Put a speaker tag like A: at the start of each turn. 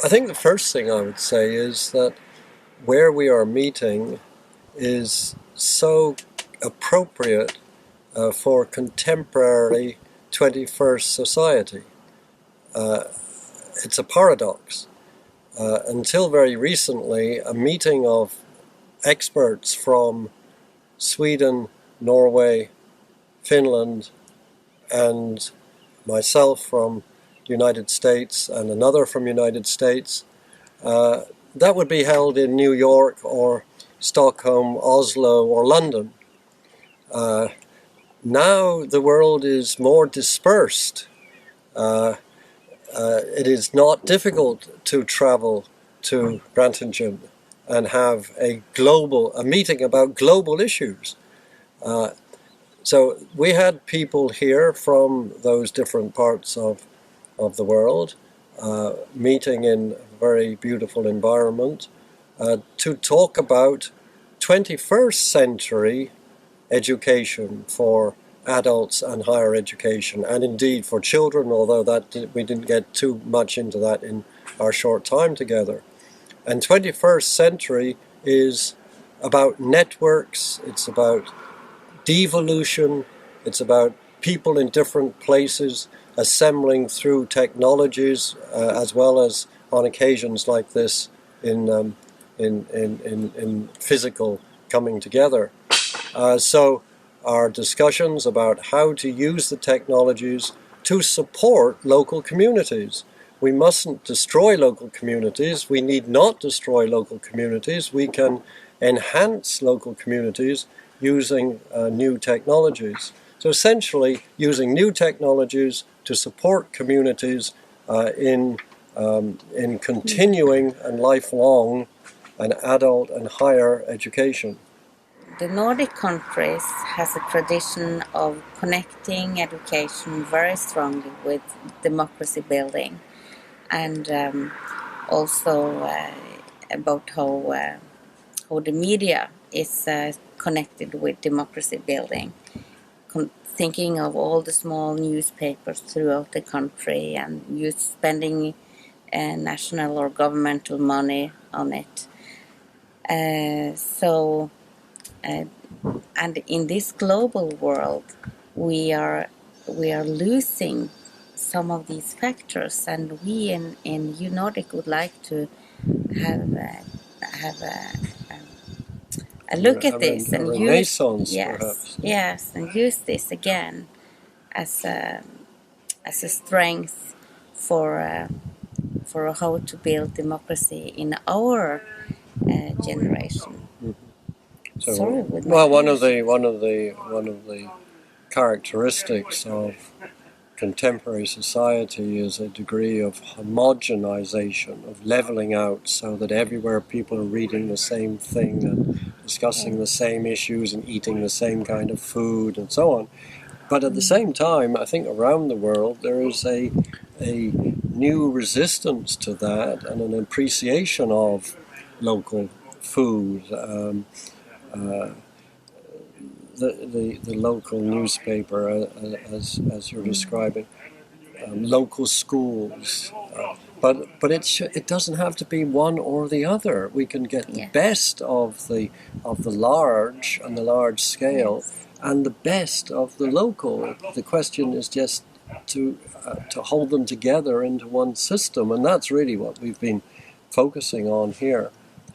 A: I think the first thing I would say is that where we are meeting is so appropriate for contemporary 21st society. It's a paradox. Until very recently, a meeting of experts from Sweden, Norway, Finland, and myself from United States and another from United States, that would be held in New York or Stockholm, Oslo or London. Now the world is more dispersed. It is not difficult to travel to Gratangen and have a meeting about global issues. So we had people here from those different parts of the world meeting in a very beautiful environment to talk about 21st century education for adults and higher education, and indeed for children, although we didn't get too much into that in our short time together. And 21st century is about networks, it's about devolution, it's about people in different places assembling through technologies, as well as on occasions like this in physical coming together. So our discussions about how to use the technologies to support local communities. We mustn't destroy local communities. We need not destroy local communities. We can enhance local communities using new technologies. So essentially, using new technologies to support communities in continuing and lifelong and adult and higher education.
B: The Nordic countries has a tradition of connecting education very strongly with democracy building, and also about how the media is connected with democracy building. Thinking of all the small newspapers throughout the country and you spending national or governmental money on it. And in this global world, we are losing some of these factors, and we in U Nordic would like to have a look at this and use and use this again as a strength for how to build democracy in our generation.
A: So, one of the characteristics of contemporary society is a degree of homogenization, of leveling out, so that everywhere people are reading the same thing and discussing the same issues and eating the same kind of food and so on. But at the same time, I think around the world there is a new resistance to that and an appreciation of local food. The local newspaper, as you're describing, local schools, but it doesn't have to be one or the other. We can get the best of the large and the large scale, and the best of the local. The question is just to hold them together into one system, and that's really what we've been focusing on here.